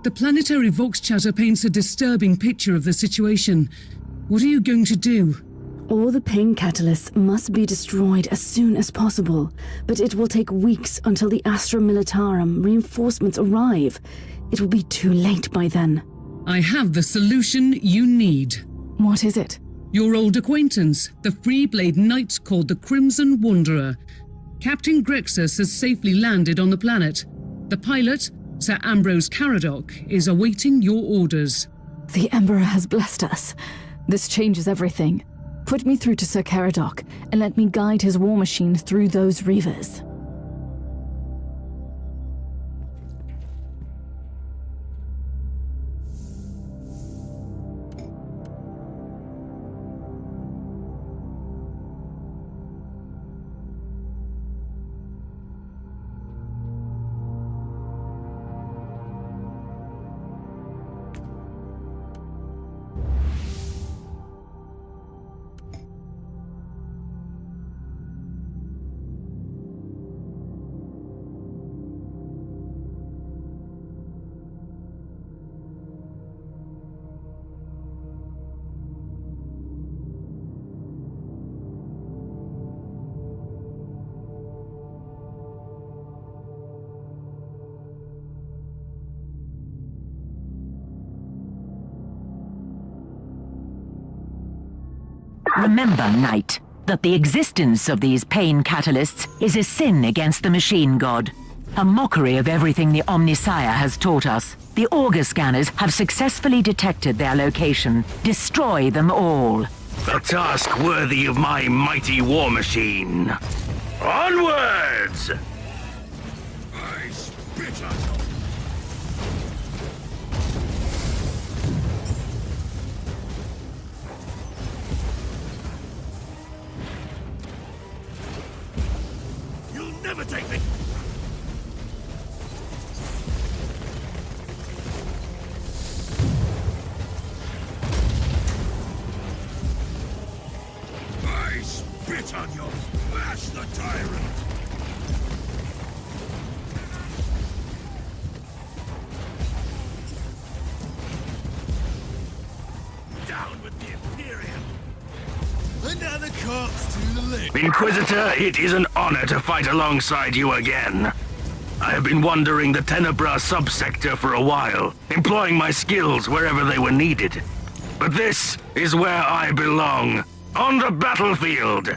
The planetary Vox chatter paints a disturbing picture of the situation. What are you going to do? All the pain catalysts must be destroyed as soon as possible, but it will take weeks until the Astra Militarum reinforcements arrive. It will be too late by then. I have the solution you need. What is it? Your old acquaintance, the Freeblade Knight called the Crimson Wanderer. Captain Grexus has safely landed on the planet. The pilot, Sir Ambrose Caradoc, is awaiting your orders. The Emperor has blessed us. This changes everything. Put me through to Sir Caradoc, and let me guide his war machine through those reavers. Remember, Knight, that the existence of these pain catalysts is a sin against the machine god. A mockery of everything the Omnissiah has taught us. The auger scanners have successfully detected their location. Destroy them all. A task worthy of my mighty war machine. Onwards! I spit on you. You'll never take me! I spit on you. Smash the tyrant. Down with the Imperium! Another corpse to the left. Inquisitor, it is an honor to fight alongside you again. I have been wandering the Tenebra subsector for a while, employing my skills wherever they were needed. But this is where I belong, on the battlefield.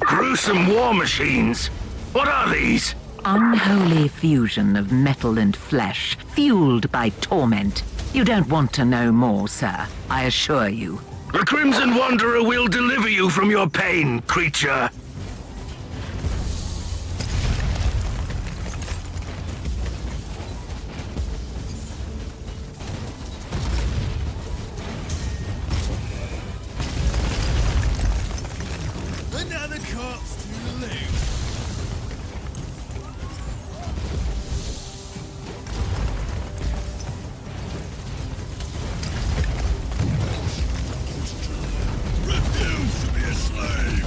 Gruesome war machines. What are these? Unholy fusion of metal and flesh, fueled by torment. You don't want to know more, sir, I assure you. The Crimson Wanderer will deliver you from your pain, creature. Another corpse to the left. Refuse to be a slave.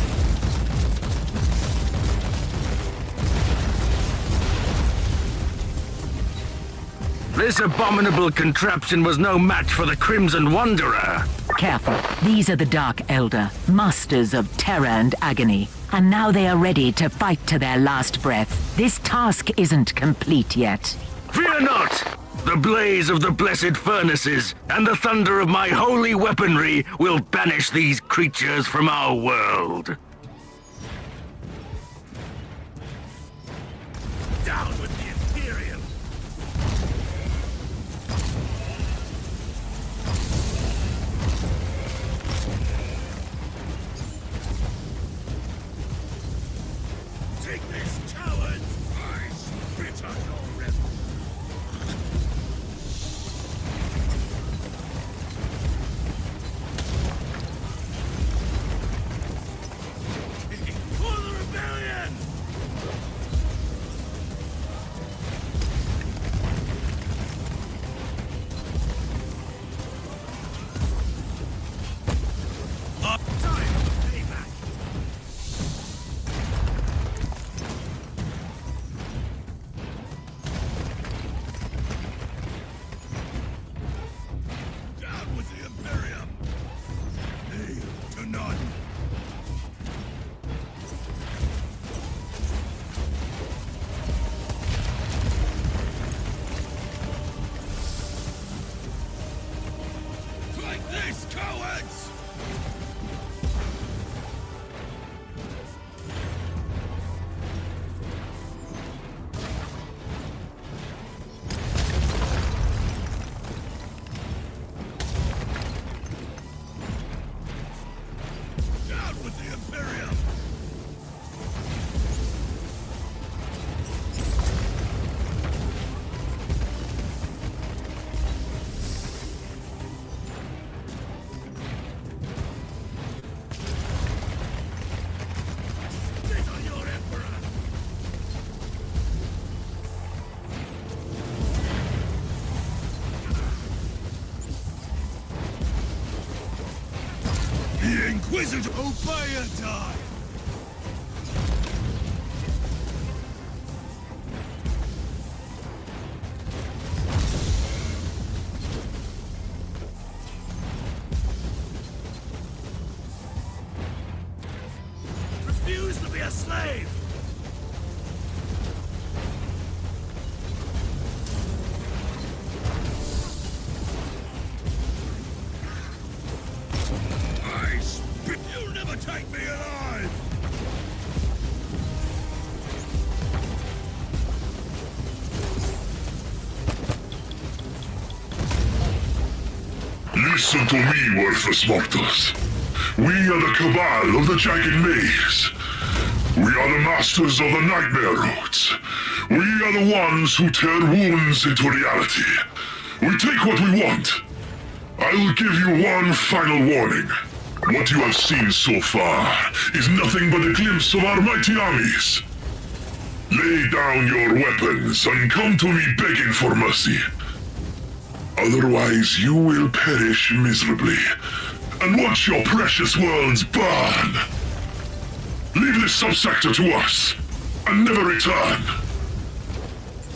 This abominable contraption was no match for the Crimson Wanderer. Careful, these are the Dark Elder, masters of terror and agony. And now they are ready to fight to their last breath. This task isn't complete yet. Fear not! The blaze of the blessed furnaces and the thunder of my holy weaponry will banish these creatures from our world. Down with the Imperium! Take this, cowards! I spit on your rebel! this, cowards! Down with the Imperium! The Inquisitor! Obey and die! Refuse to be a slave! I spit! You'll never take me alive! Listen to me, worthless mortals. We are the Cabal of the Jagged Maze. We are the masters of the Nightmare Roads. We are the ones who tear wounds into reality. We take what we want. I will give you one final warning. What you have seen so far is nothing but a glimpse of our mighty armies. Lay down your weapons and come to me begging for mercy. Otherwise, you will perish miserably and watch your precious worlds burn. Leave this subsector to us and never return.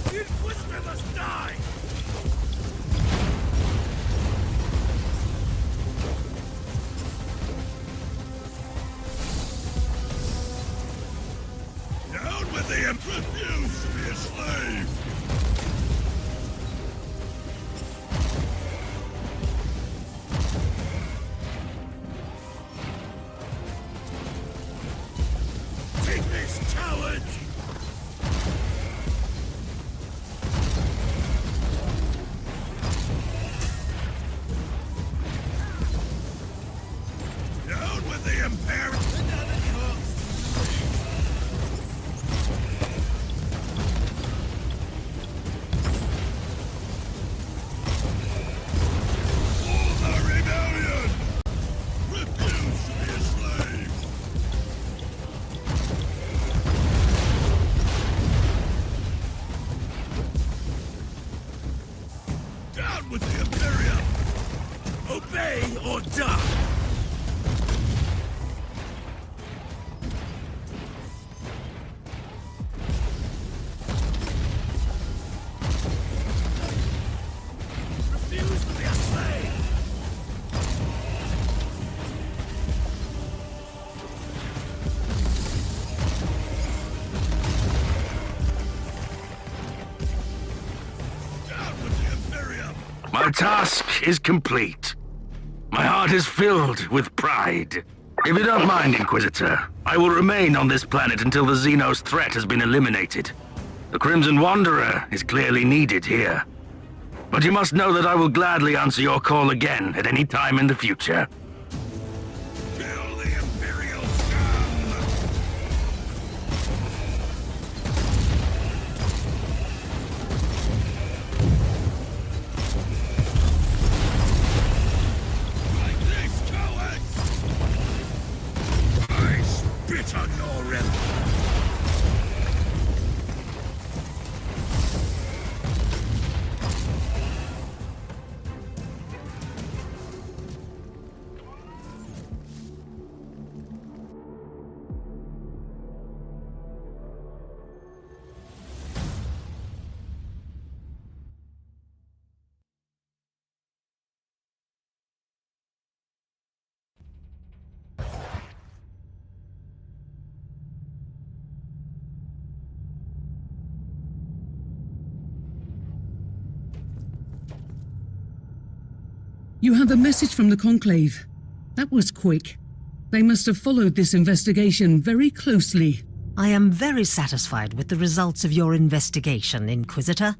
The Inquisitor must die! Down with the Emperor! Refuse to be a slave! Take this, cowards! Down with the Imperium! For the rebellion! Refuse to be a slave! Down with the Imperium! Obey or die! Refuse to be a slave! Down with the Imperium! My task is complete. My heart is filled with pride. If you don't mind, Inquisitor, I will remain on this planet until the Xenos threat has been eliminated. The Crimson Wanderer is clearly needed here. But you must know that I will gladly answer your call again at any time in the future. Kill the Imperial scum! Like this, cowards! I spit on your empire! You have a message from the Conclave. That was quick. They must have followed this investigation very closely. I am very satisfied with the results of your investigation, Inquisitor.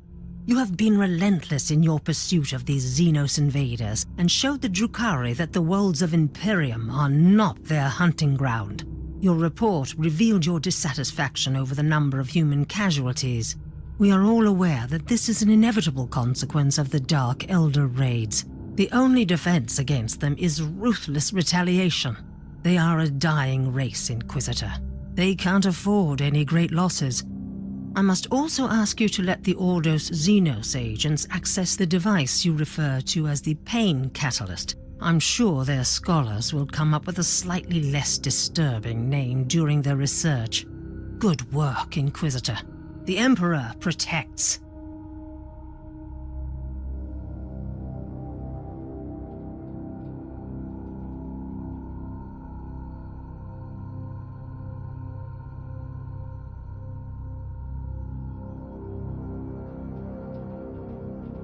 You have been relentless in your pursuit of these Xenos invaders and showed the Drukhari that the worlds of Imperium are not their hunting ground. Your report revealed your dissatisfaction over the number of human casualties. We are all aware that this is an inevitable consequence of the Dark Elder raids. The only defense against them is ruthless retaliation. They are a dying race, Inquisitor. They can't afford any great losses. I must also ask you to let the Ordos Xenos agents access the device you refer to as the Pain Catalyst. I'm sure their scholars will come up with a slightly less disturbing name during their research. Good work, Inquisitor. The Emperor protects.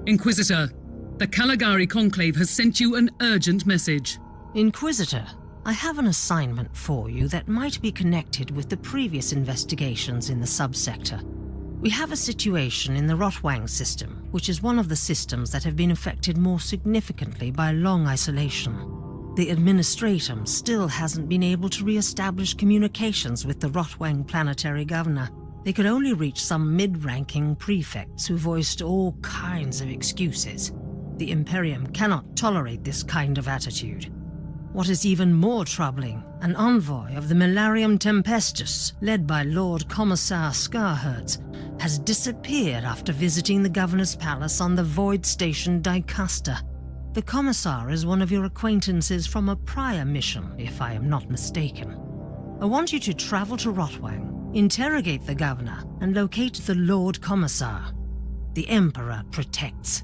Inquisitor, the Caligari Conclave has sent you an urgent message. Inquisitor, I have an assignment for you that might be connected with the previous investigations in the subsector. We have a situation in the Rotwang system, which is one of the systems that have been affected more significantly by long isolation. The Administratum still hasn't been able to re-establish communications with the Rotwang planetary governor. They could only reach some mid-ranking prefects who voiced all kinds of excuses. The Imperium cannot tolerate this kind of attitude. What is even more troubling, an envoy of the Milarium Tempestus, led by Lord Commissar Scarhertz, has disappeared after visiting the Governor's Palace on the Void Station Dicaster. The Commissar is one of your acquaintances from a prior mission, if I am not mistaken. I want you to travel to Rotwang, interrogate the Governor, and locate the Lord Commissar. The Emperor protects.